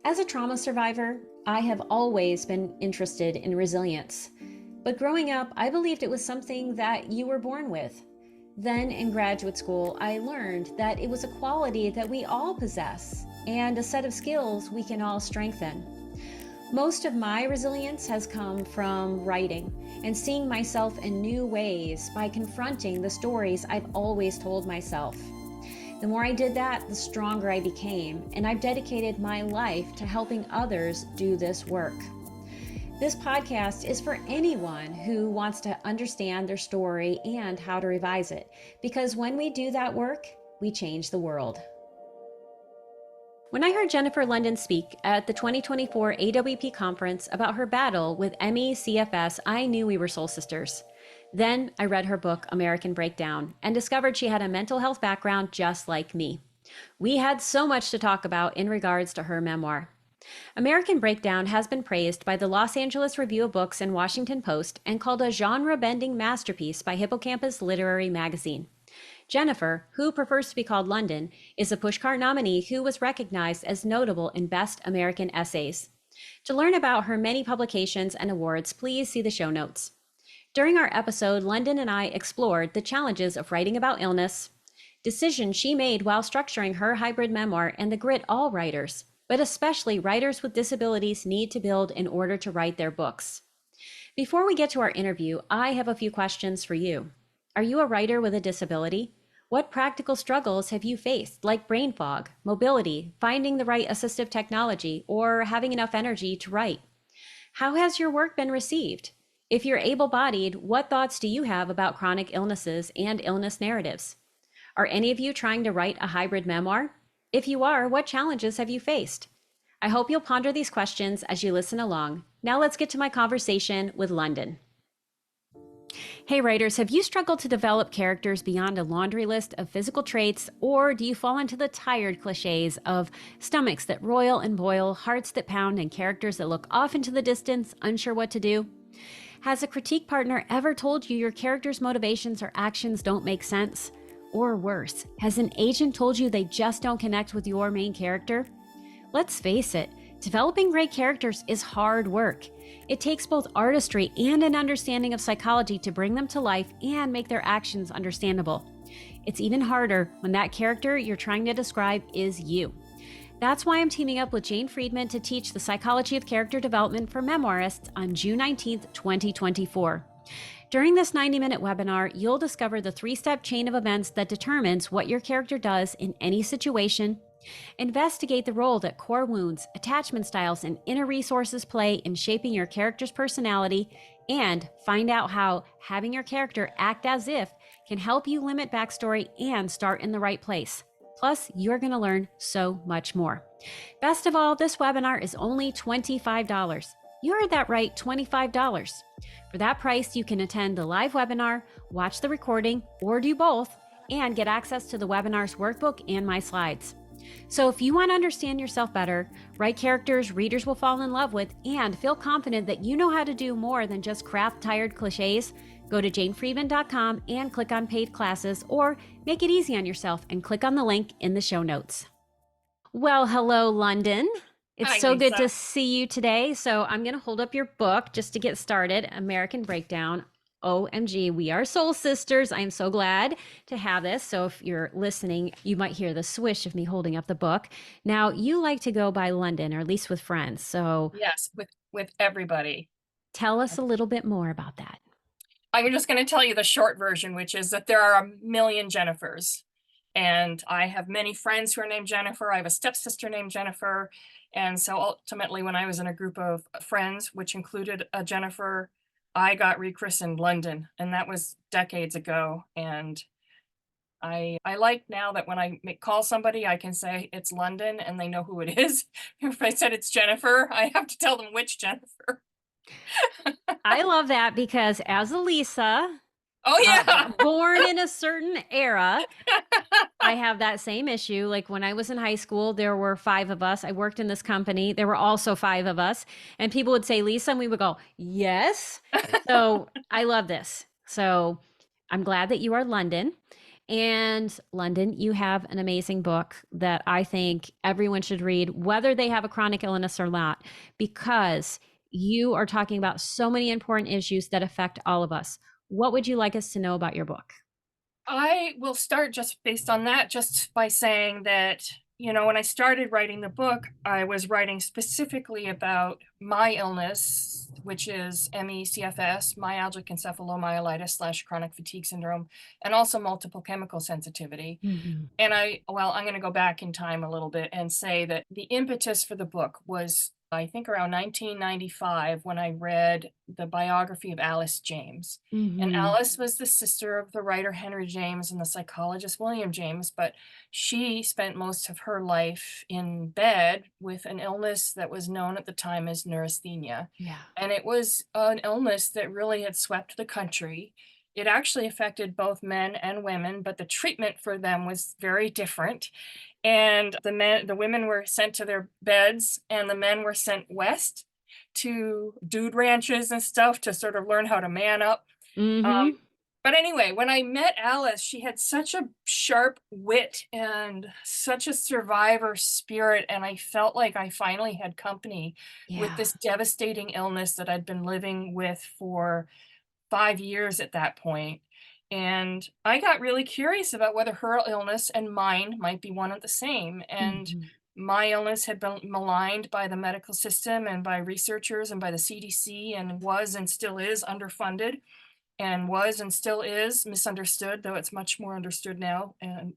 As a trauma survivor, I have always been interested in resilience. But growing up, I believed it was something that you were born with. Then in graduate school, I learned that it was a quality that we all possess and a set of skills we can all strengthen. Most of my resilience has come from writing and seeing myself in new ways by confronting the stories I've always told myself. The more I did that, the stronger I became, and I've dedicated my life to helping others do this work. This podcast is for anyone who wants to understand their story and how to revise it, because when we do that work, we change the world. When I heard Jennifer Lunden speak at the 2024 AWP conference about her battle with ME/CFS, I knew we were soul sisters. Then I read her book, American Breakdown, and discovered she had a mental health background just like me. We had so much to talk about in regards to her memoir. American Breakdown has been praised by the Los Angeles Review of Books and Washington Post and called a genre-bending masterpiece by Hippocampus Literary Magazine. Jennifer, who prefers to be called Lunden, is a Pushcart nominee who was recognized as notable in Best American Essays. To learn about her many publications and awards, please see the show notes. During our episode, Lunden and I explored the challenges of writing about illness, decisions she made while structuring her hybrid memoir, and the grit all writers, but especially writers with disabilities, need to build in order to write their books. Before we get to our interview, I have a few questions for you. Are you a writer with a disability? What practical struggles have you faced, like brain fog, mobility, finding the right assistive technology, or having enough energy to write? How has your work been received? If you're able-bodied, what thoughts do you have about chronic illnesses and illness narratives? Are any of you trying to write a hybrid memoir? If you are, what challenges have you faced? I hope you'll ponder these questions as you listen along. Now let's get to my conversation with Lunden. Hey writers, have you struggled to develop characters beyond a laundry list of physical traits, or do you fall into the tired cliches of stomachs that roil and boil, hearts that pound, and characters that look off into the distance, unsure what to do? Has a critique partner ever told you your character's motivations or actions don't make sense? Or worse, has an agent told you they just don't connect with your main character? Let's face it, developing great characters is hard work. It takes both artistry and an understanding of psychology to bring them to life and make their actions understandable. It's even harder when that character you're trying to describe is you. That's why I'm teaming up with Jane Friedman to teach the psychology of character development for memoirists on June 19th, 2024. During this 90-minute webinar, you'll discover the 3-step chain of events that determines what your character does in any situation, investigate the role that core wounds, attachment styles, and inner resources play in shaping your character's personality, and find out how having your character act as if can help you limit backstory and start in the right place. Plus, you're going to learn so much more. Best of all, this webinar is only $25. You heard that right, $25. For that price, you can attend the live webinar, watch the recording, or do both, and get access to the webinar's workbook and my slides. So if you want to understand yourself better, write characters readers will fall in love with, and feel confident that you know how to do more than just craft tired cliches, go to janefriedman.com and click on paid classes, or make it easy on yourself and click on the link in the show notes. Well, hello, Lunden. It's Hi, so Lisa. good to see you today. So I'm going to hold up your book just to get started, American Breakdown. OMG, we are soul sisters. I am so glad to have this. So if you're listening, you might hear the swish of me holding up the book. Now, you like to go by Lunden, or at least with friends. So Yes, with everybody. tell us a little bit more about that. I'm just going to tell you the short version, which is that there are a million Jennifers. And I have many friends who are named Jennifer. I have a stepsister named Jennifer. And so ultimately, when I was in a group of friends, which included a Jennifer, I got rechristened Lunden. And that was decades ago. And I like now that when I call somebody, I can say it's Lunden and they know who it is. If I said it's Jennifer, I have to tell them which Jennifer. I love that because as a Lisa, Oh, yeah. born in a certain era, I have that same issue. Like when I was in high school, there were 5 of us. I worked in this company. There were also 5 of us. And people would say, Lisa, and we would go, yes. So I love this. So I'm glad that you are Lunden. And London, you have an amazing book that I think everyone should read, whether they have a chronic illness or not, because you are talking about so many important issues that affect all of us. What would you like us to know about your book? I will start just based on that, just by saying that, when I started writing the book, I was writing specifically about my illness, which is ME/CFS, myalgic encephalomyelitis slash chronic fatigue syndrome, and also multiple chemical sensitivity. Mhm. And I'm going to go back in time a little bit and say that the impetus for the book was, I think, around 1995 when I read the biography of Alice James. And Mhm. Alice was the sister of the writer Henry James and the psychologist William James, but she spent most of her life in bed with an illness that was known at the time as neurasthenia. Yeah. And it was an illness that really had swept the country. It actually affected both men and women, but the treatment for them was very different. And the women were sent to their beds, and the men were sent west to dude ranches and stuff to sort of learn how to man up. Um, Mhm. but anyway, when I met Alice, she had such a sharp wit and such a survivor spirit, and I felt like I finally had company with Yeah. this devastating illness that I'd been living with for 5 years at that point. And I got really curious about whether her illness and mine might be one and the same. And Mhm. my illness had been maligned by the medical system and by researchers and by the CDC, and was and still is underfunded, and was and still is misunderstood, though it's much more understood now, and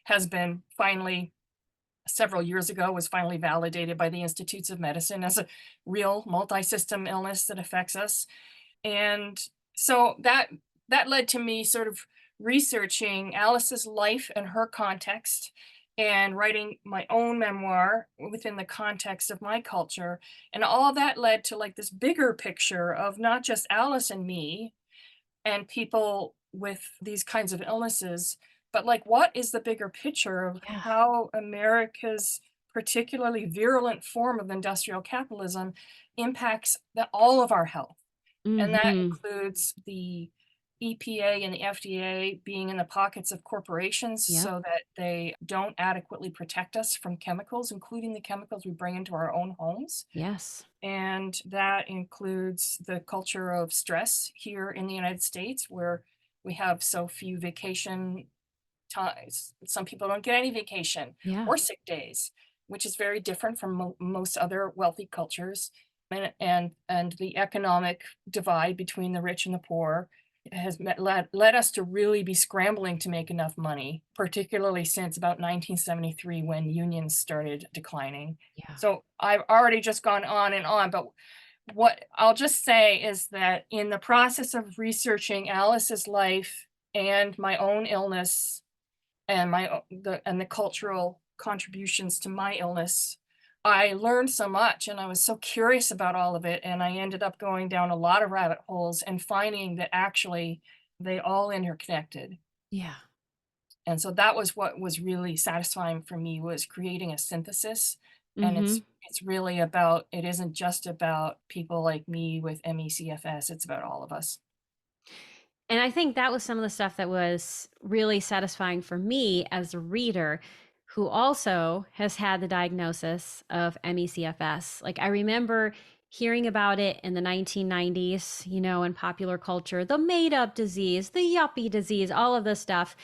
has been finally, several years ago, was finally validated by the Institutes of Medicine as a real multi-system illness that affects us. And so that led to me sort of researching Alice's life and her context, and writing my own memoir within the context of my culture. And all that led to like this bigger picture of not just Alice and me and people with these kinds of illnesses, but like what is the bigger picture of Yeah. how America's particularly virulent form of industrial capitalism impacts all of our health. And that Mhm. includes the EPA and the FDA being in the pockets of corporations Yep. so that they don't adequately protect us from chemicals, including the chemicals we bring into our own homes. Yes. And that includes the culture of stress here in the United States, where we have so few vacation times. Some people don't get any vacation Yeah. or sick days, which is very different from most other wealthy cultures. And the economic divide between the rich and the poor has led us to really be scrambling to make enough money, particularly since about 1973 when unions started declining. Yeah. So I've already just gone on and on, but what I'll just say is that in the process of researching Alice's life and my own illness, and the cultural contributions to my illness, I learned so much, and I was so curious about all of it, and I ended up going down a lot of rabbit holes and finding that actually they all interconnected. Yeah. And so that was what was really satisfying for me, was creating a synthesis. And Mhm. it's really about, it isn't just about people like me with ME/CFS, it's about all of us. And I think that was some of the stuff that was really satisfying for me as a reader who also has had the diagnosis of MECFS. Like I remember hearing about it in the 1990s, in popular culture, the made up disease, the yuppie disease, all of this stuff.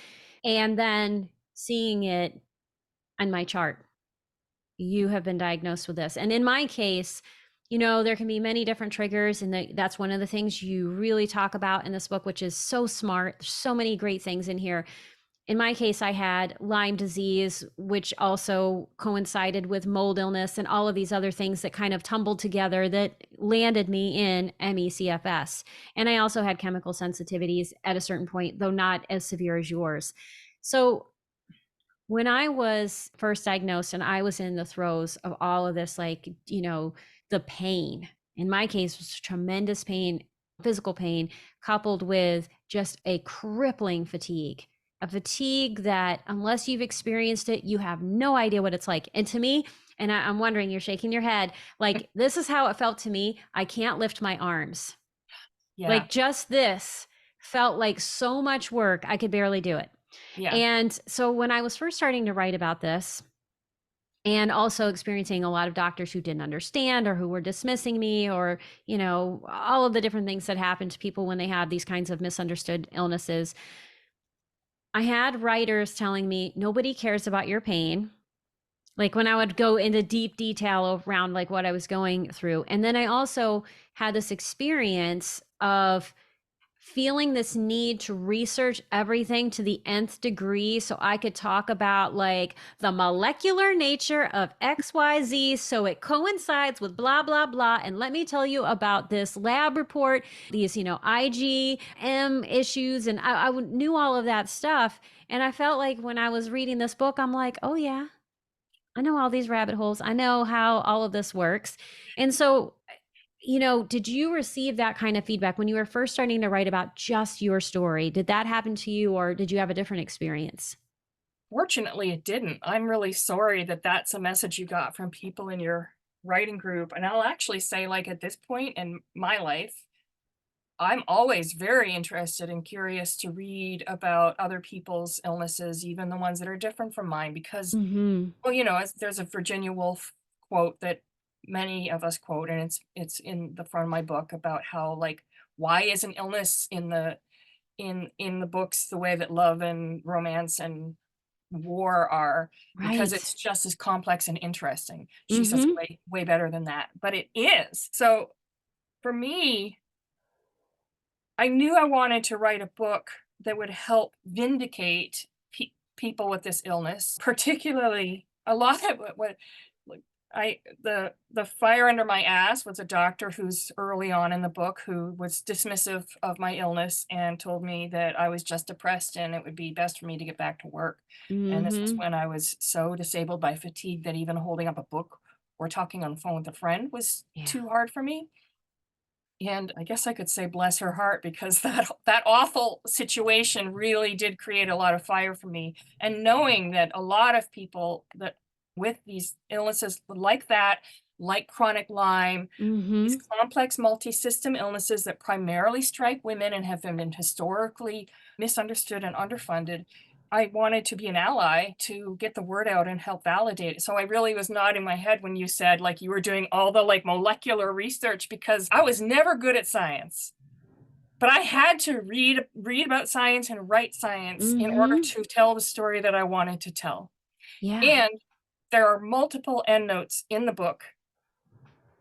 And then seeing it on my chart, you have been diagnosed with this. And in my case, there can be many different triggers. And that's one of the things you really talk about in this book, which is so smart. There's so many great things in here. In my case, I had Lyme disease, which also coincided with mold illness and all of these other things that kind of tumbled together that landed me in MECFS. And I also had chemical sensitivities at a certain point, though not as severe as yours. So when I was first diagnosed and I was in the throes of all of this, like, the pain, in my case, was tremendous pain, physical pain, coupled with just a crippling fatigue, a fatigue that, unless you've experienced it, you have no idea what it's like. And to me, and I'm wondering, you're shaking your head, like, this is how it felt to me. I can't lift my arms. Yeah. Like, just this felt like so much work, I could barely do it. Yeah. And so when I was first starting to write about this, and also experiencing a lot of doctors who didn't understand or who were dismissing me, or, all of the different things that happen to people when they have these kinds of misunderstood illnesses, I had writers telling me, nobody cares about your pain. Like when I would go into deep detail around like what I was going through. And then I also had this experience of feeling this need to research everything to the nth degree so I could talk about like the molecular nature of XYZ so it coincides with blah, blah, blah. And let me tell you about this lab report, these, IgM issues. And I knew all of that stuff. And I felt like when I was reading this book, I'm like, oh, yeah, I know all these rabbit holes. I know how all of this works. And so, did you receive that kind of feedback when you were first starting to write about just your story? Did that happen to you, or did you have a different experience? Fortunately, it didn't. I'm really sorry that that's a message you got from people in your writing group. And I'll actually say, like, at this point in my life, I'm always very interested and curious to read about other people's illnesses, even the ones that are different from mine, because, Mm-hmm. well, there's a Virginia Woolf quote that many of us quote, and it's in the front of my book about how, like, why is an illness in the books the way that love and romance and war are, because Right. it's just as complex and interesting. She says Mm-hmm. way way better than that, but it is. So for me, I knew I wanted to write a book that would help vindicate people with this illness, particularly a lot of what like the fire under my ass was a doctor who's early on in the book who was dismissive of my illness and told me that I was just depressed and it would be best for me to get back to work. And this was Mm-hmm. when I was so disabled by fatigue that even holding up a book or talking on the phone with a friend was Yeah. too hard for me. And I guess I could say bless her heart because that awful situation really did create a lot of fire for me. And knowing that a lot of people that with these illnesses like that, like chronic Lyme, these Mm-hmm. complex multi-system illnesses that primarily strike women and have been historically misunderstood and underfunded, I wanted to be an ally to get the word out and help validate it. So I really was nodding my head when you said like you were doing all the like molecular research because I was never good at science. But I had to read about science and write science in order Mm-hmm. to tell the story that I wanted to tell. Yeah. And there are multiple endnotes in the book.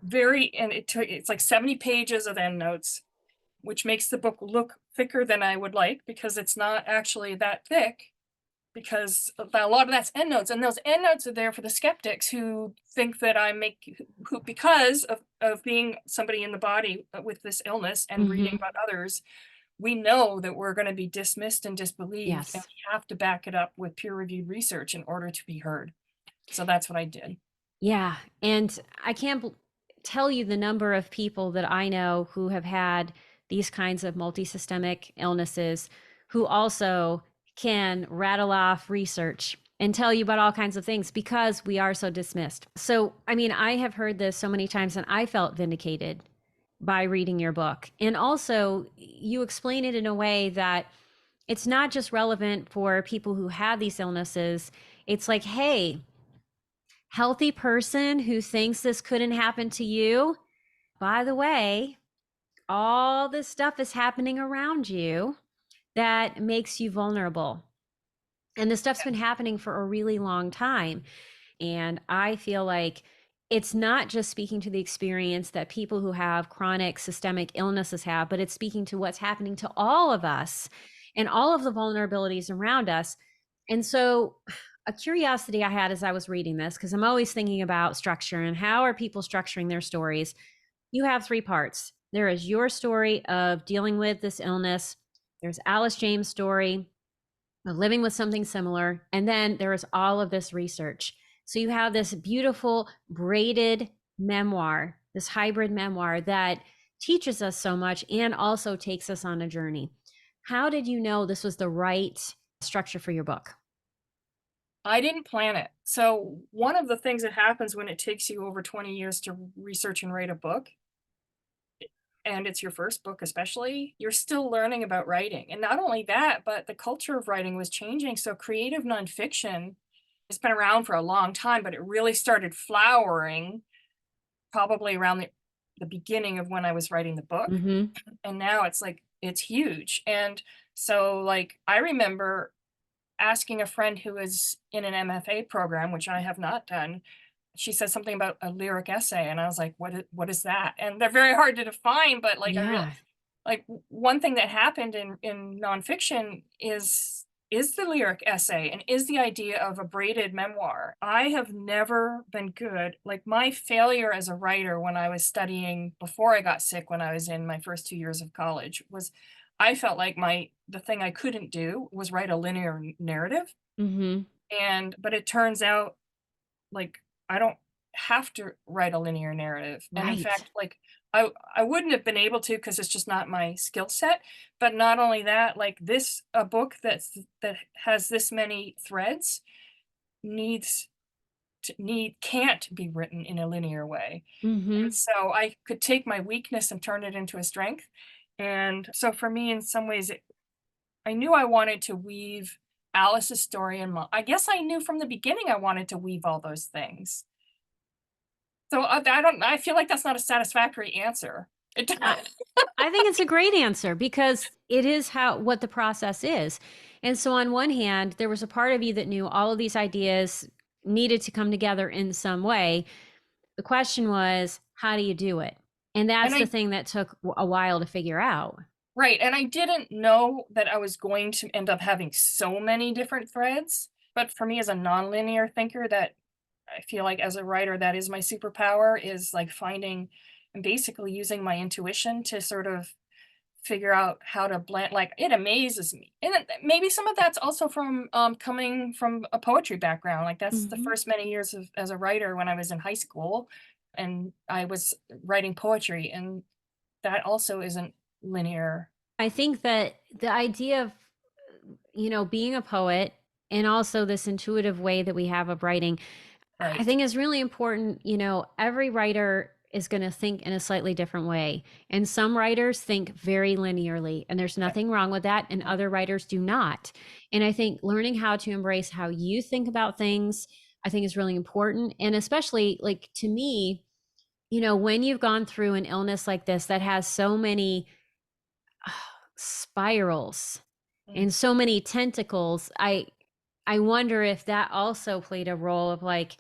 And it's like 70 pages of endnotes, which makes the book look thicker than I would like because it's not actually that thick because a lot of that's endnotes, and those endnotes are there for the skeptics who think that I make who because of being somebody in the body with this illness and reading Mm-hmm. about others, we know that we're going to be dismissed and disbelieved, and Yes. we have to back it up with peer-reviewed research in order to be heard. So that's what I did. Yeah. And I can't tell you the number of people that I know who have had these kinds of multisystemic illnesses who also can rattle off research and tell you about all kinds of things because we are so dismissed. So, I mean, I have heard this so many times and I felt vindicated by reading your book. And also, you explain it in a way that it's not just relevant for people who have these illnesses. It's like, hey, healthy person who thinks this couldn't happen to you, by the way, all this stuff is happening around you that makes you vulnerable. And this stuff's been happening for a really long time. And I feel like it's not just speaking to the experience that people who have chronic systemic illnesses have, but it's speaking to what's happening to all of us and all of the vulnerabilities around us. And so, a curiosity I had as I was reading this, because I'm always thinking about structure and how are people structuring their stories. You have three parts. There is your story of dealing with this illness. There's Alice James' story living with something similar. And then there is all of this research. So you have this beautiful braided memoir, this hybrid memoir that teaches us so much and also takes us on a journey. How did you know this was the right structure for your book? I didn't plan it. So one of the things that happens when it takes you over 20 years to research and write a book, and it's your first book especially, you're still learning about writing. And not only that, but the culture of writing was changing. So creative nonfiction has been around for a long time, but it really started flowering probably around the beginning of when I was writing the book. Mhm. And now it's like it's huge. And so like I remember asking a friend who was in an MFA program, which I have not done. She said something about a lyric essay, and I was like, what is that?" And they're very hard to define, but like I real Yeah. like one thing that happened in nonfiction is the lyric essay and is the idea of a braided memoir. I have never been good. Like my failure as a writer when I was studying before I got sick when I was in my first 2 years of college was I felt like the thing I couldn't do was write a linear narrative. Mhm. And but it turns out like, I don't have to write a linear narrative, and in Right. fact, like, I wouldn't have been able to because it's just not my skill set, but not only that, like, a book that has this many threads needs can't be written in a linear way, and Mhm. so I could take my weakness and turn it into a strength, and so for me, in some ways, I knew I wanted to weave Alice's story and I guess I knew from the beginning I wanted to weave all those things. So, I feel like that's not a satisfactory answer. It I I think it's a great answer because it is how what the process is. And so on one hand, there was a part of you that knew all of these ideas needed to come together in some way. The question was, how do you do it? And and that's the I thing that took a while to figure out. right, and I didn't know that I was going to end up having so many different threads, but for me as a nonlinear thinker, that I feel like as a writer, that is my superpower, is, like, finding and basically using my intuition to sort of figure out how to blend like, it amazes me, and then maybe some of that's also from, coming from a poetry background, like, that's the Mhm. first many years of as a writer when I was in high school, and I was writing poetry, and that also isn't linear. I think that the idea of, being a poet and also this intuitive way that we have of writing, I Right. think is really important. Every writer is going to think in a slightly different way. And some writers think very linearly, and there's Yeah. nothing wrong with that. And Mhm. other writers do not. And I think learning how to embrace how you think about things, I think is really important. And especially like to me, when you've gone through an illness like this that has so many spirals Mm. and so many tentacles, I wonder if that also played a role of like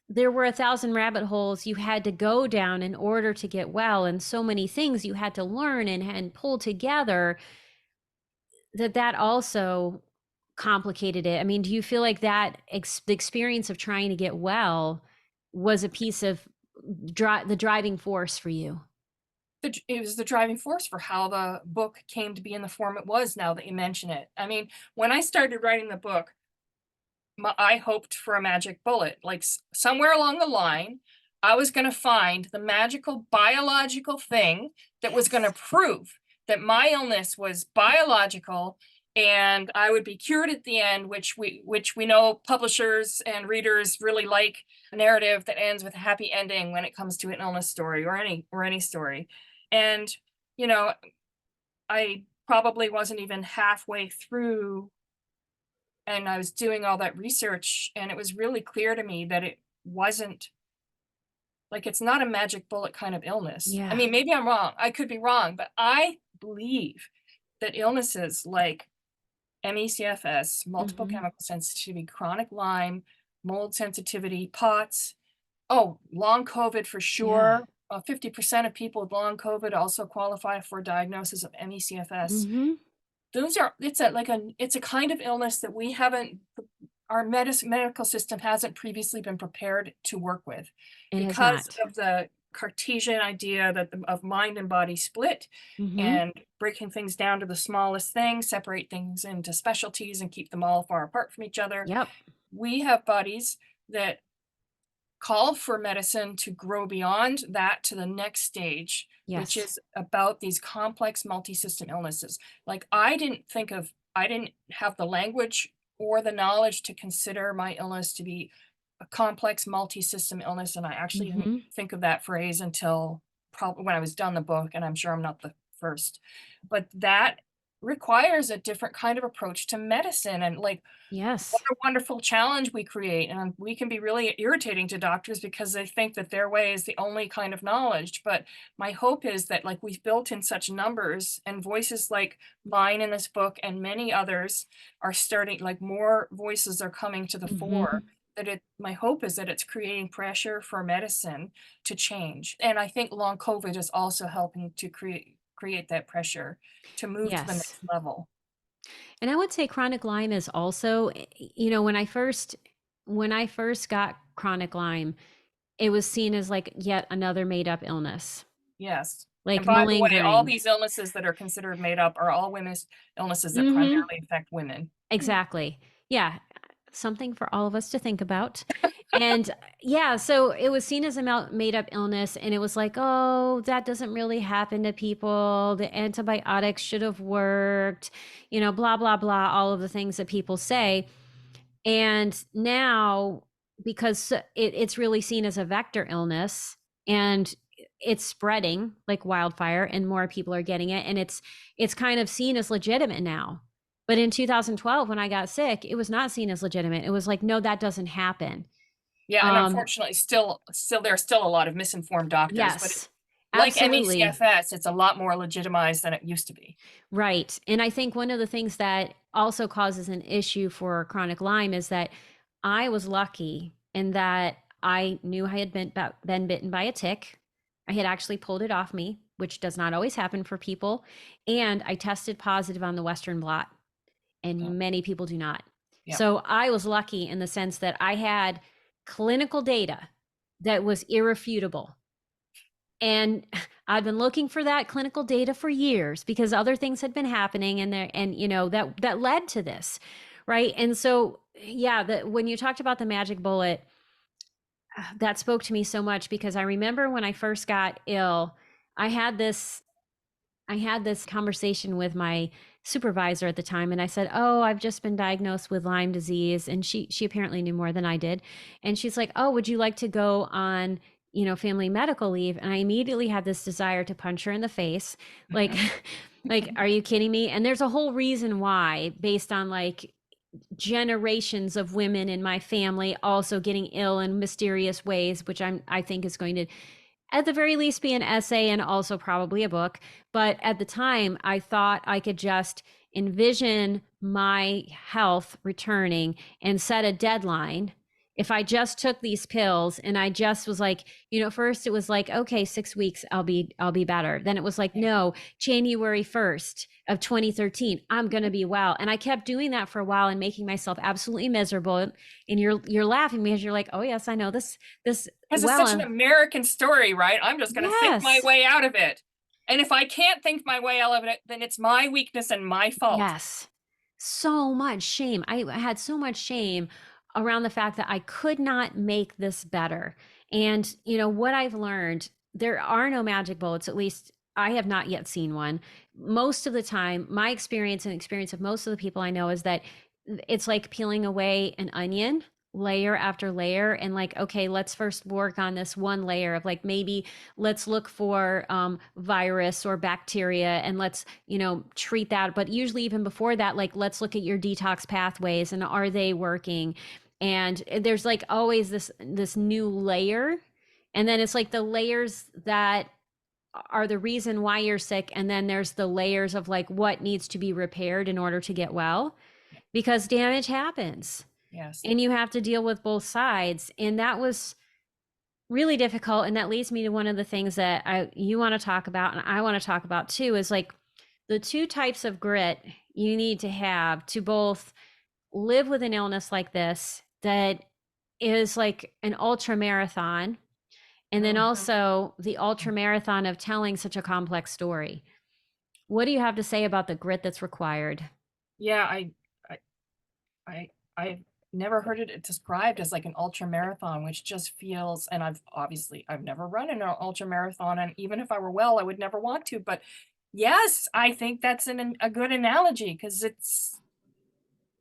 there were 1,000 rabbit holes you had to go down in order to get well, and so many things you had to learn and pull together, that also complicated it. I mean, do you feel like that the experience of trying to get well was a piece of the driving force for you? It was the driving force for how the book came to be in the form it was now that you mention it. I mean, when I started writing the book, I hoped for a magic bullet. Like somewhere along the line, I was going to find the magical biological thing that was going Yes. to prove that my illness was biological and I would be cured at the end, which we know publishers and readers really like a narrative that ends with a happy ending when it comes to an illness story or any story. And you know, I probably wasn't even halfway through and I was doing all that research, and it was really clear to me that it wasn't like it's not a magic bullet kind of illness. I Yeah. mean, maybe I'm wrong. I could be wrong, but I believe that illnesses like ME/CFS, multiple Hmm. chemical sensitivity, chronic Lyme, mold sensitivity, POTS, oh, long COVID for Yeah. sure. 50% of people with long COVID also qualify for diagnosis of ME/CFS. Hmm. Those are it's a kind of illness that we haven't our medical system hasn't previously been prepared to work with It has because not. of the Cartesian idea that of mind and body split Hmm. and breaking things down to the smallest things, separate things into specialties and keep them all far apart from each other. Yep. We have bodies that call for medicine to grow beyond that to the next stage, which Yes. is about these complex multi-system illnesses. Like I didn't have the language or the knowledge to consider my illness to be a complex multi-system illness. And I actually didn't Hmm. think of that phrase until probably when I was done the book, and I'm sure I'm not the first, but that requires a different kind of approach to medicine, and like, what Yes. a wonderful challenge we create, and we can be really irritating to doctors because they think that their way is the only kind of knowledge, but my hope is that, like, we've built in such numbers, and voices like mine in this book and many others are starting, like, more voices are coming to the fore, Hmm. that it my hope is that it's creating pressure for medicine to change, and I think long COVID is also helping to create that pressure to move to the Yes. next level. And I would say chronic Lyme is also, when I first got chronic Lyme, it was seen as like yet another made up illness, Yes. And like by the way, all malingering. these illnesses that are considered made up are all women's illnesses that Hmm. primarily affect women. Exactly. Yeah. Something for all of us to think about. And yeah, so it was seen as a made up illness. And it was like, oh, that doesn't really happen to people. The antibiotics should have worked, blah, blah, blah, all of the things that people say. And now, because it's really seen as a vector illness and it's spreading like wildfire and more people are getting it, and it's kind of seen as legitimate now. But in 2012, when I got sick, it was not seen as legitimate. It was like, no, that doesn't happen. Yeah, and um unfortunately, still there are still a lot of misinformed doctors, but yes, like absolutely. ME/CFS, it's a lot more legitimized than it used to be. Right. And I think one of the things that also causes an issue for chronic Lyme is that I was lucky in that I knew I had been bitten by a tick. I had actually pulled it off me, which does not always happen for people. And I tested positive on the Western blot, Yep, and many people do not. yep, So I was lucky in the sense that I had clinical data that was irrefutable. And I've been looking for that clinical data for years because other things had been happening, and that led to this, right? And so yeah, when you talked about the magic bullet, that spoke to me so much because I remember when I first got ill, I had this I had this conversation with my supervisor at the time, and I said, "Oh, I've just been diagnosed with Lyme disease." And she apparently knew more than I did. And she's like, "Oh, would you like to go on, family medical leave?" And I immediately had this desire to punch her in the face. Like like, are you kidding me? And there's a whole reason why, based on like generations of women in my family also getting ill in mysterious ways, which I think is going to at the very least be an essay and also probably a book. But at the time, I thought I could just envision my health returning and set a deadline. If I just took these pills and I just was like, first it was like, okay, 6 weeks, I'll be better. Then it was like, yeah. no, January 1st of 2013, I'm going to be well. And I kept doing that for a while and making myself absolutely miserable. And you're laughing because you're like, oh yes, I know this 'Cause it's such an well. American story, right? I'm just gonna think my Yes. way out of it, and if I can't think my way out of it, then it's my weakness and my fault. Yes. So much shame. I had so much shame around the fact that I could not make this better. And, what I've learned, there are no magic bullets, at least I have not yet seen one. Most of the time, my experience and experience of most of the people I know is that it's like peeling away an onion layer after layer, and like, okay, let's first work on this one layer of like, maybe let's look for virus or bacteria, and let's treat that. But usually even before that, like, let's look at your detox pathways and are they working. And there's like always this new layer, and then it's like the layers that are the reason why you're sick, and then there's the layers of like what needs to be repaired in order to get well, because damage happens Yes. and you have to deal with both sides. And that was really difficult. And that leads me to one of the things that you want to talk about and I want to talk about too, is like the two types of grit you need to have to both live with an illness like this that is like an ultra marathon, and then Mhm. also the ultra marathon of telling such a complex story. What do you have to say about the grit that's required? Yeah, I I I've never heard it described as like an ultra marathon, which just feels, and I've never run an ultra marathon, and even if I were well, I would never want to, but yes, I think that's a good analogy because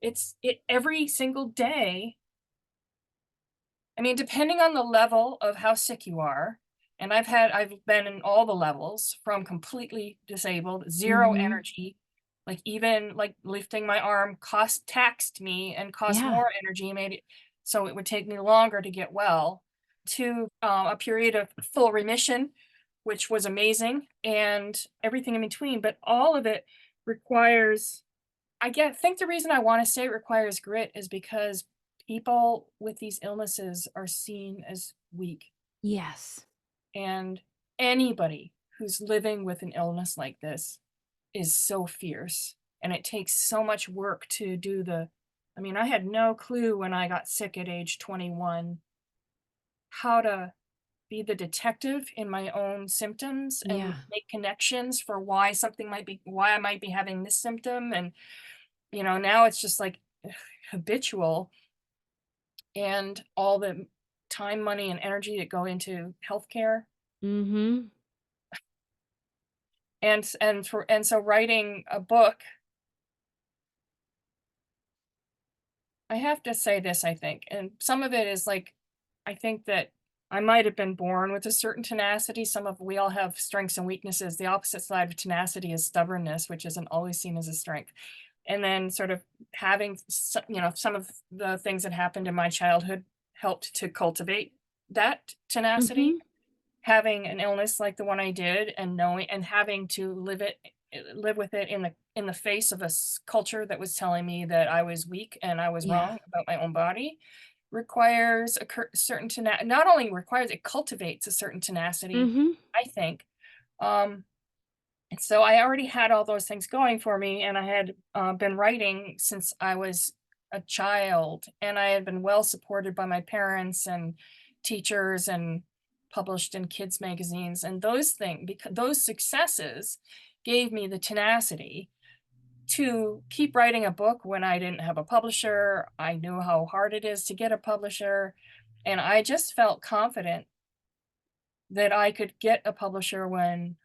it every single day. I mean, depending on the level of how sick you are And I've been in all the levels, from completely disabled, 0 Mhm. energy, like even like lifting my arm taxed me and cost Yeah. more energy, made it so it would take me longer to get well, to a period of full remission, which was amazing, and everything in between. But all of it requires, think the reason I want to say it requires grit is because people with these illnesses are seen as weak, Yes. and anybody who's living with an illness like this is so fierce, and it takes so much work to do I mean, I had no clue when I got sick at age 21 how to be the detective in my own symptoms and Yeah. make connections for why I might be having this symptom. And, now it's just like habitual, and all the time, money, and energy that go into healthcare. Mhm. And so writing a book, I have to say this, I think, and some of it is like, I think that I might have been born with a certain tenacity. We all have strengths and weaknesses. The opposite side of tenacity is stubbornness, which isn't always seen as a strength. And then sort of having, some of the things that happened in my childhood helped to cultivate that tenacity. Mhm. Having an illness like the one I did, and knowing and having to live with it in the face of culture that was telling me that I was weak and I was Yeah. wrong about my own body, requires certain tenacity. Not only requires, it cultivates a certain tenacity, Mhm. I think. Um, and so I already had all those things going for me, and I had been writing since I was a child, and I had been well supported by my parents and teachers, and published in kids magazines. And because those successes gave me the tenacity to keep writing a book when I didn't have a publisher. I knew how hard it is to get a publisher, and I just felt confident that I could get a publisher when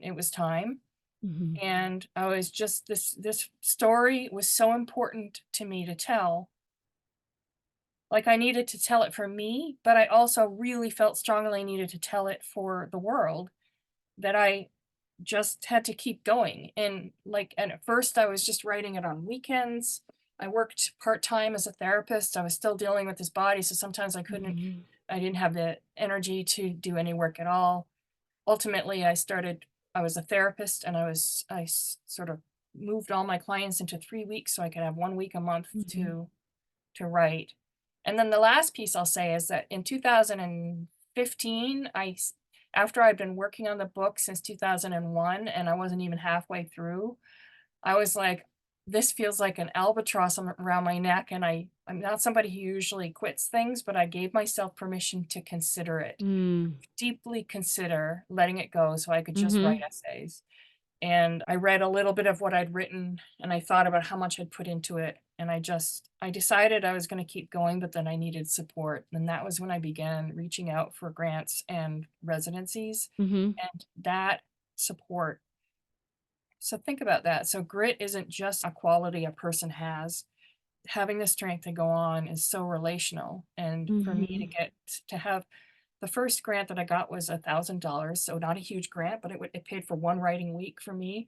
it was time. Mhm. And I was just this story was so important to me to tell. Like, I needed to tell it for me, but I also really felt strongly I needed to tell it for the world, that I just had to keep going. And at first I was just writing it on weekends. I worked part-time as a therapist. I was still dealing with his body, so sometimes Mhm. I didn't have the energy to do any work at all. Ultimately, I was a therapist, and sort of moved all my clients into 3 weeks so I could have 1 week a month Mhm. to write. And then the last piece I'll say is that in 2015, after I'd been working on the book since 2001, and I wasn't even halfway through, I was like, this feels like an albatross around my neck. And I'm not somebody who usually quits things, but I gave myself permission to consider it, Mm. deeply consider letting it go so I could just write Mhm. essays. And I read a little bit of what I'd written, and I thought about how much I'd put into it. And I decided I was going to keep going, but then I needed support. And that was when I began reaching out for grants and residencies, Mhm. and that support. So think about that. So grit isn't just a quality a person has. Having the strength to go on is so relational. And for me Mhm. to have the first grant that I got was $1,000, so not a huge grant, but it paid for 1 writing week for me.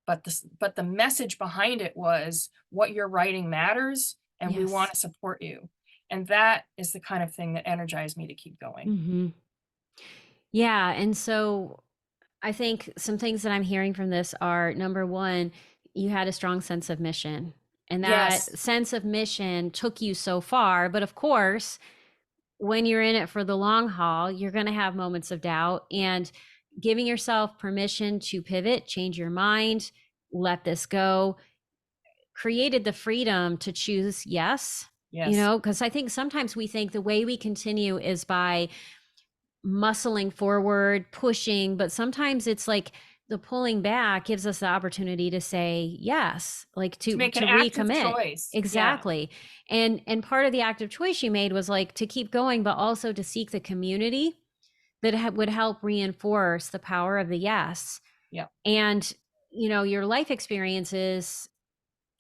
But the message behind it was, "What you're writing matters, and we Yes. wanna support you." And that is the kind of thing that energized me to keep going. Mhm. Yeah, and so I think some things that I'm hearing from this are, number one, you had a strong sense of mission. And Yes, that sense of mission took you so far. But of course, when you're in it for the long haul, you're going to have moments of doubt, and giving yourself permission to pivot, change your mind, let this go, created the freedom to choose yes. yes. Because I think sometimes we think the way we continue is by muscling forward, pushing, but sometimes it's like the pulling back gives us the opportunity to say yes, like To to make an to active recommit. choice. Yeah, Exactly. And part of the active choice you made was like to keep going, but also to seek the community that would help reinforce the power of the yes. yeah. And your life experiences,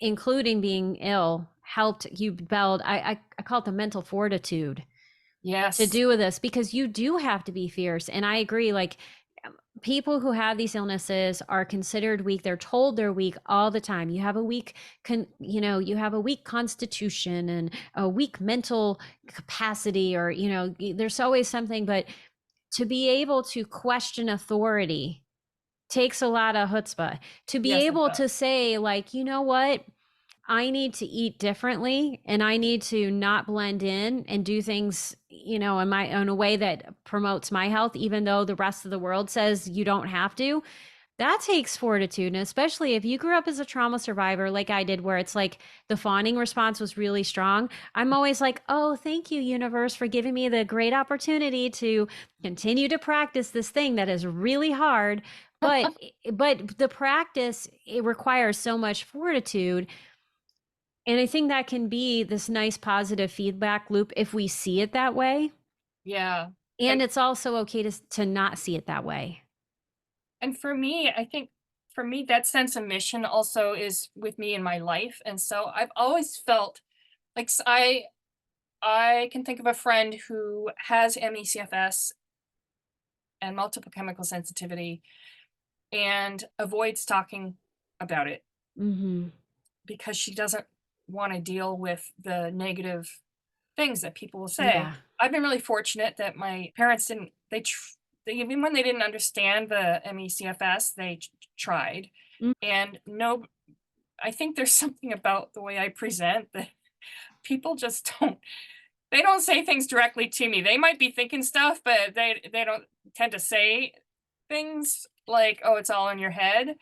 including being ill, helped you build, I call it the mental fortitude, to Yes. do with this, because you do have to be fierce. And I agree, like, people who have these illnesses are considered weak. They're told they're weak all the time. You have a weak you have a weak constitution and a weak mental capacity, or there's always something. But to be able to question authority takes a lot of chutzpah. To be Yes, it able to does. say, like, you know what, I need to eat differently, and I need to not blend in and do things, in a way that promotes my health, even though the rest of the world says you don't have to. That takes fortitude. And especially if you grew up as a trauma survivor like I did, where it's like the fawning response was really strong. I'm always like, oh, thank you, universe, for giving me the great opportunity to continue to practice this thing that is really hard. But the practice, it requires so much fortitude. And I think that can be this nice positive feedback loop if we see it that way. Yeah. And And it's also okay to not see it that way. and for me, I think for me that sense of mission also is with me in my life. And so I've always felt like I can think of a friend who has ME/CFS and multiple chemical sensitivity and avoids talking about it Mm-hmm. because she doesn't want to deal with the negative things that people will say. Yeah. I've been really fortunate that my parents didn't even when they didn't understand the ME/CFS, they tried. Mm. And no, I think there's something about the way I present that people just they don't say things directly to me. They might be thinking stuff, but they don't tend to say things like, "Oh, it's all in your head."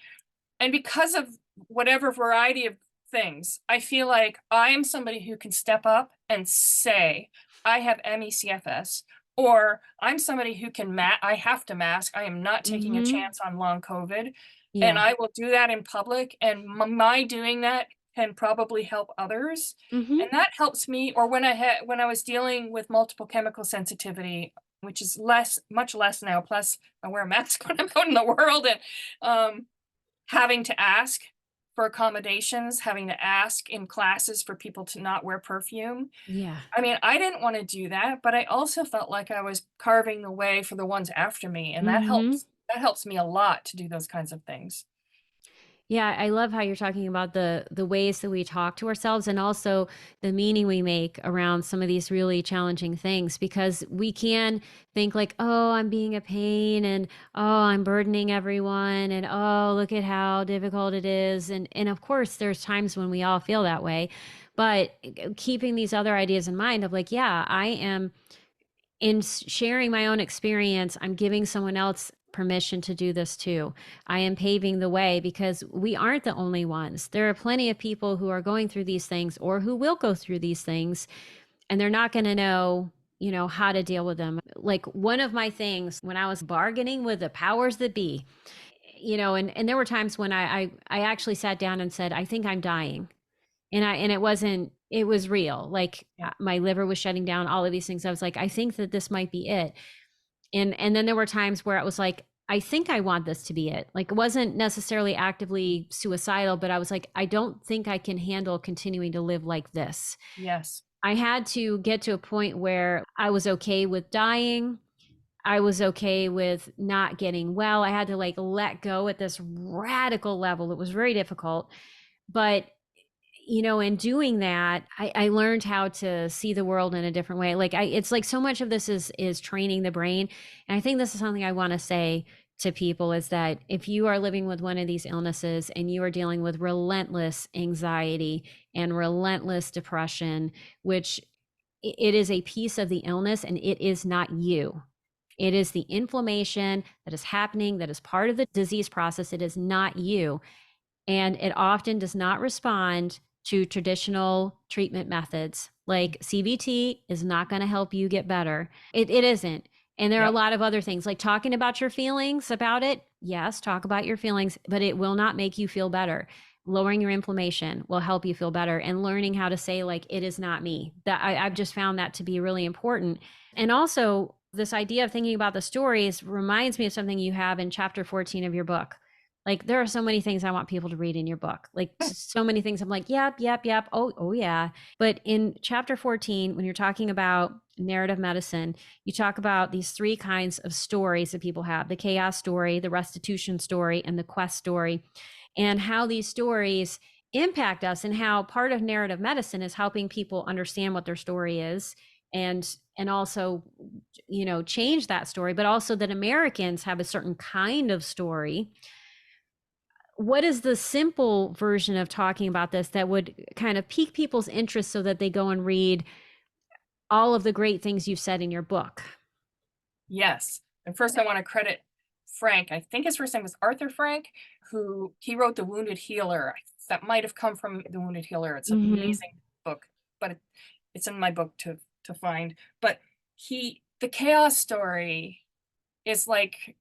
And because of whatever variety of things, I feel like I am somebody who can step up and say, I have ME/CFS, or I'm somebody who can I have to mask. I am not taking a Mm-hmm. chance on long COVID. And Yeah. I will do that in public. And my doing that can probably help others. Mm-hmm. And that helps me. Or when I was dealing with multiple chemical sensitivity, which is much less now. Plus, I wear a mask when I'm out in the world, and having to ask for accommodations, having to ask in classes for people to not wear perfume. Yeah. I mean, I didn't wanna do that, but I also felt like I was carving the way for the ones after me, and Mm-hmm. that helps me a lot to do those kinds of things. Yeah, I love how you're talking about the ways that we talk to ourselves, and also the meaning we make around some of these really challenging things, because we can think like, "Oh, I'm being a pain," and "Oh, I'm burdening everyone," and "Oh, look at how difficult it is." And of course, there's times when we all feel that way. But keeping these other ideas in mind of like, yeah, I am in sharing my own experience, I'm giving someone else permission to do this too. I am paving the way, because we aren't the only ones. There are plenty of people who are going through these things or who will go through these things, and they're not going to know, how to deal with them. Like, one of my things when I was bargaining with the powers that be, and there were times when I actually sat down and said, I think I'm dying. And it wasn't, it was real. Like, Yeah. my liver was shutting down, all of these things. I was like, I think that this might be it. And then there were times where it was like, I think I want this to be it. Like, it wasn't necessarily actively suicidal, but I was like, I don't think I can handle continuing to live like this. Yes. I had to get to a point where I was okay with dying. I was okay with not getting well. I had to like let go at this radical level. It was very difficult. But in doing that, I learned how to see the world in a different way. Like, it's like so much of this is training the brain. And I think this is something I want to say to people, is that if you are living with one of these illnesses and you are dealing with relentless anxiety and relentless depression, which it is a piece of the illness and it is not you. It is the inflammation that is happening, that is part of the disease process. It is not you, and it often does not respond to traditional treatment methods. Like, CBT is not going to help you get better. It isn't. And there are a Yep. lot of other things, like talking about your feelings about it. Yes, talk about your feelings, but it will not make you feel better. Lowering your inflammation will help you feel better, and learning how to say, like, it is not me. That I've just found that to be really important. And also, this idea of thinking about the stories reminds me of something you have in chapter 14 of your book. Like there are so many things I want people to read in your book. Like so many things I'm like, yep, yep, yep. Oh yeah. But in chapter 14, when you're talking about narrative medicine, you talk about these three kinds of stories that people have: the chaos story, the restitution story, and the quest story, and how these stories impact us, and how part of narrative medicine is helping people understand what their story is, and also, change that story, but also that Americans have a certain kind of story. What is the simple version of talking about this that would kind of pique people's interest so that they go and read all of the great things you've said in your book? Yes. And first I want to credit Frank. I think his first name was Arthur Frank, who he wrote The Wounded Healer. That might have come from The Wounded Healer. It's an Mm-hmm. amazing book, but it's in my book to find. But the chaos story is like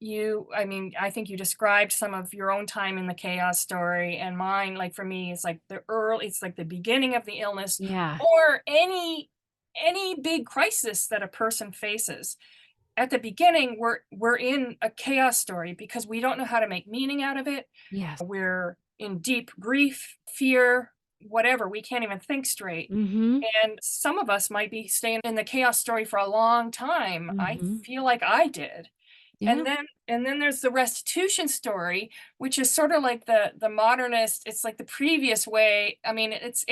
I mean, I think you described some of your own time in the chaos story, and mine, like for me, it's like it's like the beginning of the illness Yeah. or any big crisis that a person faces. At the beginning, we're in a chaos story because we don't know how to make meaning out of it. Yes. We're in deep grief, fear, whatever. We can't even think straight. Mm-hmm. And some of us might be staying in the chaos story for a long time. I Mm-hmm. feel like I did. Yeah. And then there's the restitution story, which is sort of like the modernist, it's like the previous way. I mean, it's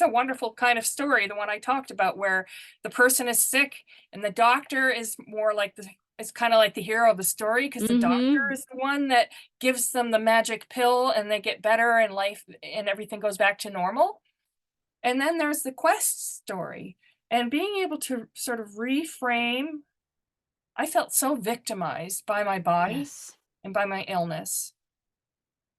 a wonderful kind of story, the one I talked about, where the person is sick and the doctor is more like it's kind of like the hero of the story, because the doctor Mm-hmm. is the one that gives them the magic pill and they get better and life and everything goes back to normal. And then there's the quest story, and being able to sort of reframe. I felt so victimized by my body Yes. and by my illness,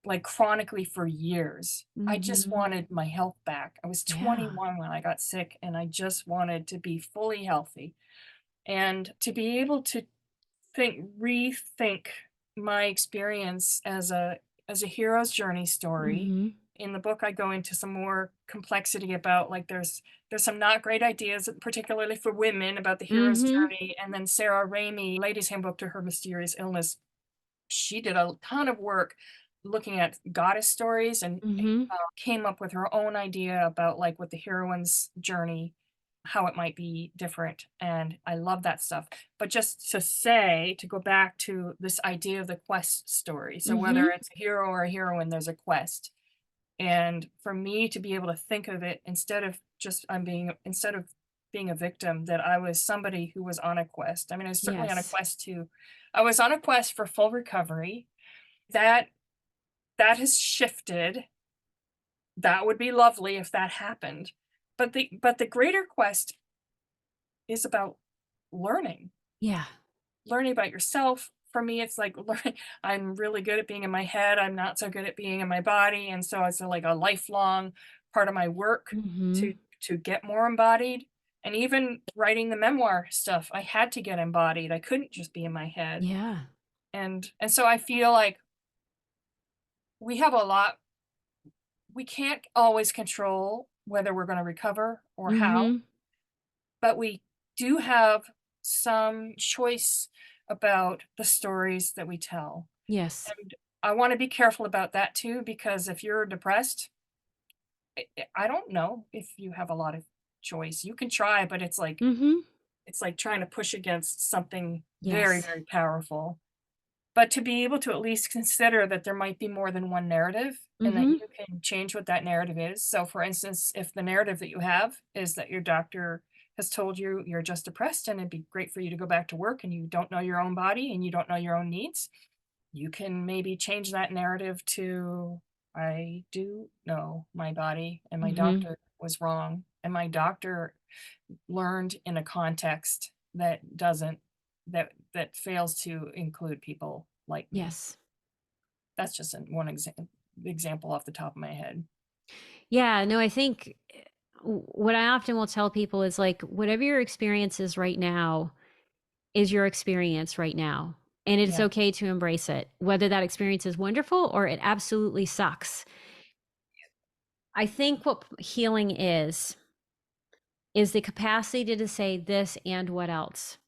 like chronically for years. I just Mm-hmm. wanted my health back. I was Yeah. 21 when I got sick and I just wanted to be fully healthy. And to be able to rethink my experience as a hero's journey story. Mm-hmm. In the book, I go into some more complexity about like there's some not great ideas, particularly for women, about the hero's Mm-hmm. journey. And then Sarah Ramey, Ladies Handbook to Her Mysterious Illness, she did a ton of work looking at goddess stories and Mm-hmm. came up with her own idea about like what the heroine's journey, how it might be different. And I love that stuff. But just to say, to go back to this idea of the quest story. So whether Mm-hmm. it's a hero or a heroine, there's a quest. And for me to be able to think of it instead of being a victim, that I was somebody who was on a quest. I mean, I was certainly on a Yes. quest I was on a quest for full recovery. That that has shifted. That would be lovely if that happened. But the greater quest is about learning. Yeah. Learning about yourself. For me, it's like I'm really good at being in my head. I'm not so good at being in my body. And so it's like a lifelong part of my work Mm-hmm. to get more embodied. And even writing the memoir stuff, I had to get embodied. I couldn't just be in my head. Yeah. And so I feel like we have a lot we can't always control whether we're going to recover or how, Mm-hmm. but we do have some choice about the stories that we tell. Yes. And I want to be careful about that too, because if you're depressed, I don't know if you have a lot of choice. You can try, but Mm-hmm. it's like trying to push against something very, Yes. very powerful. But to be able to at least consider that there might be more than one narrative and that Mm-hmm. you can change what that narrative is. So, for instance, if the narrative that you have is that your doctor has told you you're just depressed and it'd be great for you to go back to work and you don't know your own body and you don't know your own needs, you can maybe change that narrative to I do know my body and my Mm-hmm. doctor was wrong. And my doctor learned in a context that doesn't that fails to include people like me. Yes. That's just one example off the top of my head. Yeah, no, I think what I often will tell people is like, whatever your experience is right now is your experience right now. And it's Yeah. okay to embrace it, whether that experience is wonderful or it absolutely sucks. I think what healing is the capacity to say this and what else.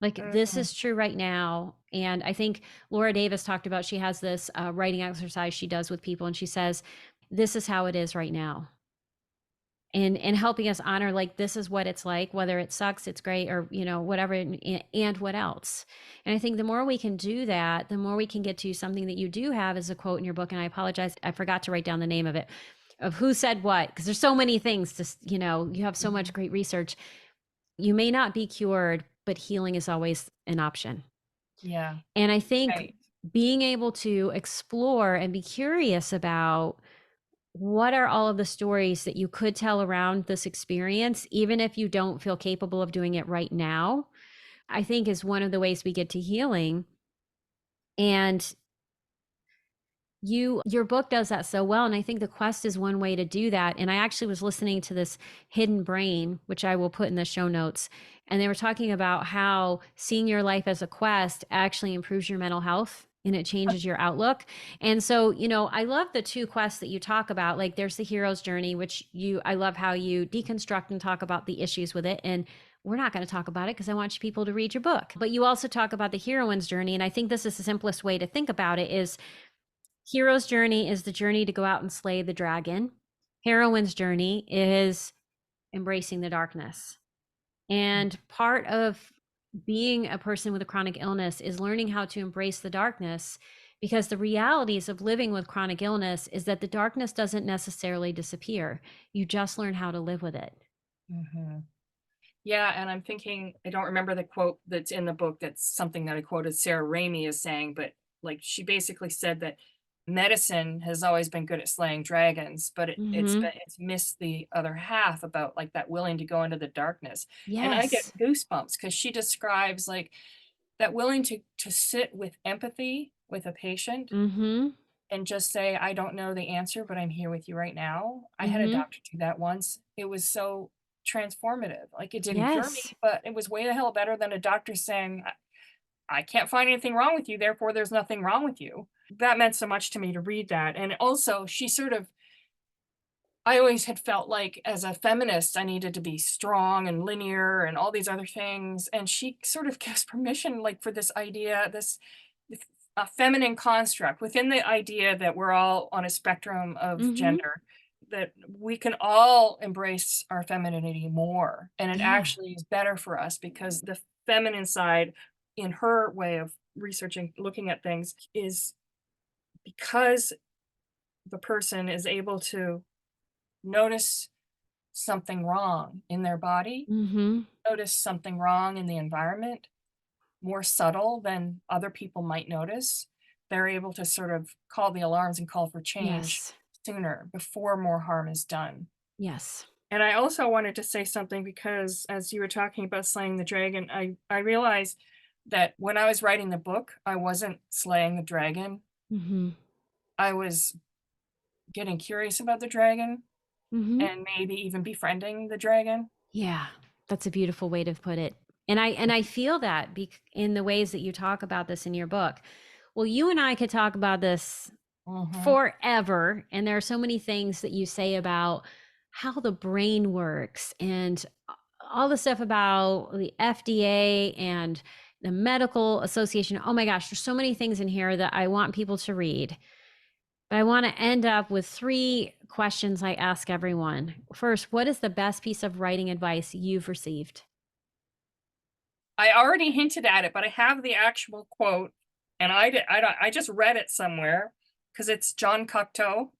Like, this Mhm. is true right now. And I think Laura Davis talked about, she has this writing exercise she does with people, and she says, this is how it is right now. And helping us honor, like, this is what it's like, whether it sucks, it's great, or whatever, and what else. And I think the more we can do that, the more we can get to something that you do have as a quote in your book. And I apologize, I forgot to write down the name of it, of who said what, because there's so many things to, you have so much Mhm. great research. You may not be cured, but healing is always an option. Yeah, And I think right. being able to explore and be curious about what are all of the stories that you could tell around this experience, even if you don't feel capable of doing it right now, I think is one of the ways we get to healing. And your book does that so well, and I think the quest is one way to do that. And I actually was listening to this Hidden Brain, which I will put in the show notes, and they were talking about how seeing your life as a quest actually improves your mental health and it changes your outlook. And so, I love the two quests that you talk about. Like, there's the hero's journey, which I love how you deconstruct and talk about the issues with it. And we're not going to talk about it because I want you people to read your book. But you also talk about the heroine's journey. And I think this is the simplest way to think about it: is hero's journey is the journey to go out and slay the dragon. Heroine's journey is embracing the darkness. And part of being a person with a chronic illness is learning how to embrace the darkness, because the realities of living with chronic illness is that the darkness doesn't necessarily disappear. You just learn how to live with it. Mhm. Yeah, and I'm thinking, I don't remember the quote that's in the book, that's something that I quoted Sarah Raimi as saying, but, like, she basically said that medicine has always been good at slaying dragons, but Mm-hmm. it's missed the other half about, like, that willing to go into the darkness, and I get Yes. goosebumps because she describes, like, that willing to sit with empathy with a patient Mm-hmm. and just say, "I don't know the answer, but I'm here with you right now." I had a Mm-hmm. doctor do that once. It was so transformative. Like, it didn't cure me, Yes. but it was way the hell better than a doctor saying, I can't find anything wrong with you, therefore there's nothing wrong with you." That meant so much to me to read that. And also, she sort of, I always had felt like as a feminist, I needed to be strong and linear and all these other things. And she sort of gives permission, like, for this idea, this a feminine construct within the idea that we're all on a spectrum of Mm-hmm. gender, that we can all embrace our femininity more. And it Yeah. actually is better for us because the feminine side, in her way of researching, looking at things, is because the person is able to notice something wrong in their body, Mm-hmm. notice something wrong in the environment, more subtle than other people might notice, they're able to sort of call the alarms and call for change Yes. sooner before more harm is done. Yes. And I also wanted to say something because as you were talking about slaying the dragon, I realized that when I was writing the book, I wasn't slaying the dragon. Mm-hmm. I was getting curious about the dragon Mm-hmm. and maybe even befriending the dragon. Yeah, that's a beautiful way to put it. And I feel that in the ways that you talk about this in your book. Well, you and I could talk about this Mhm. forever, and there are so many things that you say about how the brain works, and all the stuff about the FDA and the medical association. Oh my gosh, there's so many things in here that I want people to read. But I want to end up with three questions I ask everyone. First, what is the best piece of writing advice you've received? I already hinted at it, but I have the actual quote, and I just read it somewhere because it's John Cocteau,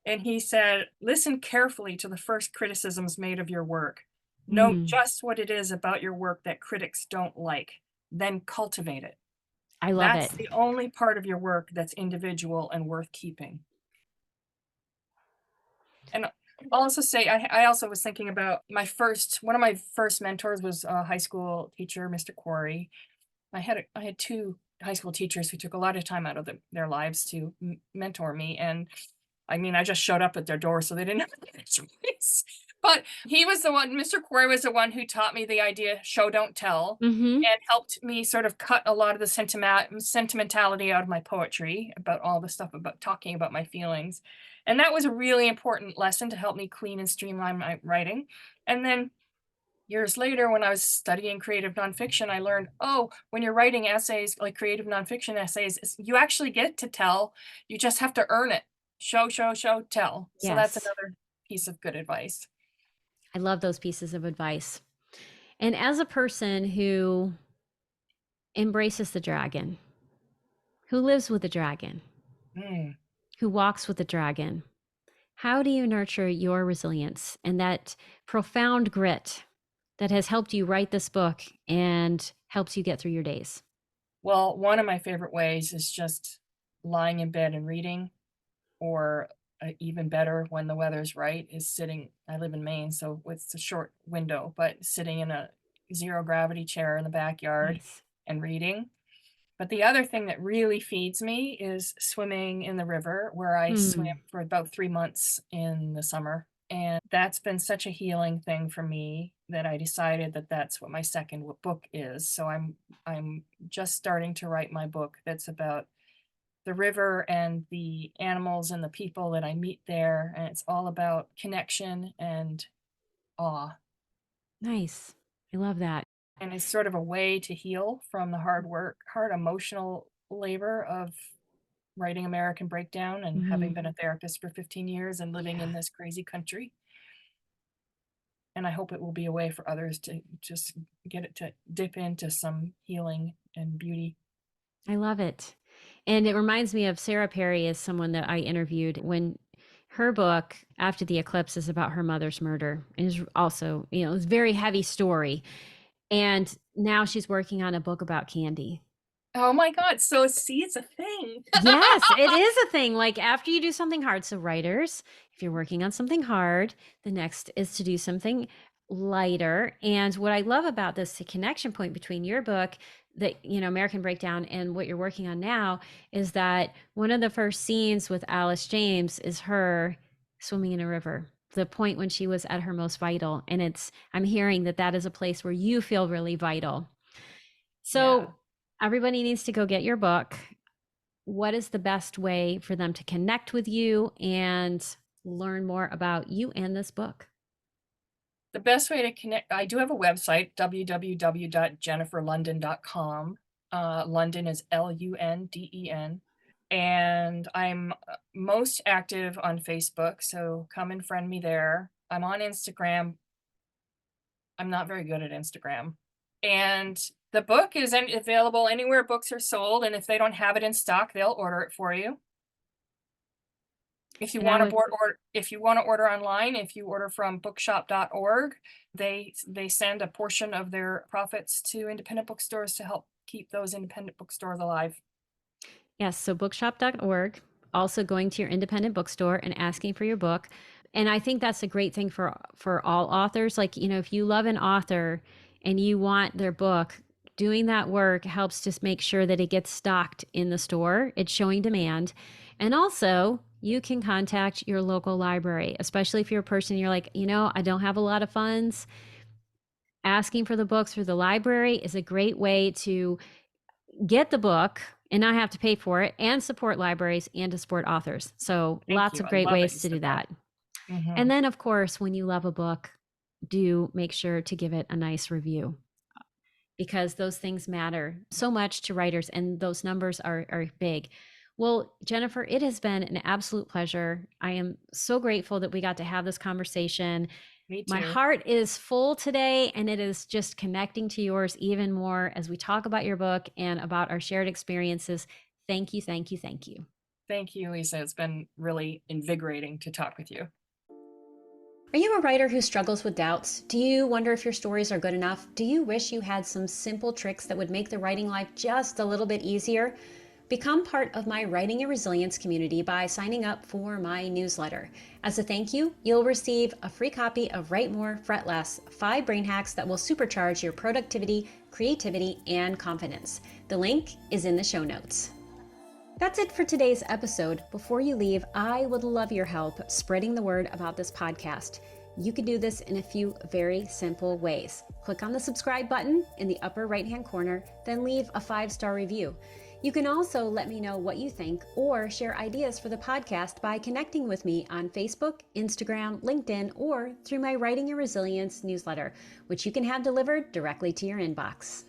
and he said, "Listen carefully to the first criticisms made of your work. Note Mm, just what it is about your work that critics don't like, then cultivate it. I love it. That's the only part of your work that's individual and worth keeping." And I'll also say, I also was thinking about one of my first mentors was a high school teacher, Mr. Quarry. I had 2 high school teachers who took a lot of time out of their lives to mentor me, and I mean, I just showed up at their door, so they didn't have a choice. But he was the one, Mr. Quarry was the one who taught me the idea show don't tell, Mm-hmm. and helped me sort of cut a lot of the sentimentality out of my poetry about all the stuff about talking about my feelings. And that was a really important lesson to help me clean and streamline my writing. And then Years later, when I was studying creative nonfiction, I learned, oh, when you're writing essays, like creative nonfiction essays, you actually get to tell. You just have to earn it. Show, show, show, tell. So that's Yes. another piece of good advice. I love those pieces of advice. And as a person who embraces the dragon, who lives with the dragon, Mm. who walks with the dragon, how do you nurture your resilience and that profound grit that has helped you write this book and helps you get through your days? Well, one of my favorite ways is just lying in bed and reading, or even better when the weather's right, is sitting. I live in Maine, so it's a short window, but sitting in a zero gravity chair in the backyard Nice. and reading. But the other thing that really feeds me is swimming in the river, where I swam Hmm. for about 3 months in the summer, and that's been such a healing thing for me that I decided that that's what my second book is. So I'm just starting to write my book that's about the river and the animals and the people that I meet there, and it's all about connection and awe. Nice. I love that. And it's sort of a way to heal from the hard work, hard emotional labor of writing American Breakdown and having Hmm. been a therapist for 15 years and living Yeah. in this crazy country. And I hope it will be a way for others to just get it to dip into some healing and beauty. I love it. And it reminds me of Sarah Perry as someone that I interviewed when her book After the Eclipse is about her mother's murder. It is also, it's a very heavy story. And now she's working on a book about candy. Oh my God. So see, it's a thing. Yes, it is a thing. Like after you do something hard, so writers, if you're working on something hard, the next is to do something lighter. And what I love about this connection point between your book, that American Breakdown, and what you're working on now is that one of the first scenes with Alice James is her swimming in a river. The point when she was at her most vital. And I'm hearing that that is a place where you feel really vital. Yeah. So everybody needs to go get your book. What is the best way for them to connect with you and learn more about you and this book? The best way to connect, I do have a website, www.jenniferlunden.com. London is Lunden. And I'm most active on Facebook, so come and friend me there. I'm on Instagram. I'm not very good at Instagram. And the book is available anywhere books are sold, and if they don't have it in stock, they'll order it for you. If you And I wanna would, board or if you wanna order online, if you order from bookshop.org, they send a portion of their profits to independent bookstores to help keep those independent bookstores alive. yes, so bookshop.org, also going to your independent bookstore and asking for your book. And I think that's a great thing for all authors. Like, if you love an author and you want their book, doing that work helps just make sure that it gets stocked in the store. It's showing demand. And also, you can contact your local library, especially if you're a person you're like, I don't have a lot of funds. Asking for the books through the library is a great way to get the book and not have to pay for it and support libraries and to support authors. So Thank lots you. of I great love that you ways to do said that. that. And Mhm. then, of course, when you love a book, do make sure to give it a nice review because those things matter so much to writers and those numbers are big. Well, Jennifer, it has been an absolute pleasure. I am so grateful that we got to have this conversation. Me My too. heart is full today, and it is just connecting to yours even more as we talk about your book and about our shared experiences. Thank you, thank you, thank you. Thank you, Lisa. It's been really invigorating to talk with you. Are you a writer who struggles with doubts? Do you wonder if your stories are good enough? Do you wish you had some simple tricks that would make the writing life just a little bit easier? Become part of my Writing and Resilience community by signing up for my newsletter. As a thank you, you'll receive a free copy of Write More, Fret Less: 5 Brain Hacks that will supercharge your productivity, creativity, and confidence. The link is in the show notes. That's it for today's episode. Before you leave, I would love your help spreading the word about this podcast. You can do this in a few very simple ways. Click on the subscribe button in the upper right-hand corner, then leave a 5-star review. You can also let me know what you think or share ideas for the podcast by connecting with me on Facebook, Instagram, LinkedIn, or through my Writing Your Resilience newsletter, which you can have delivered directly to your inbox.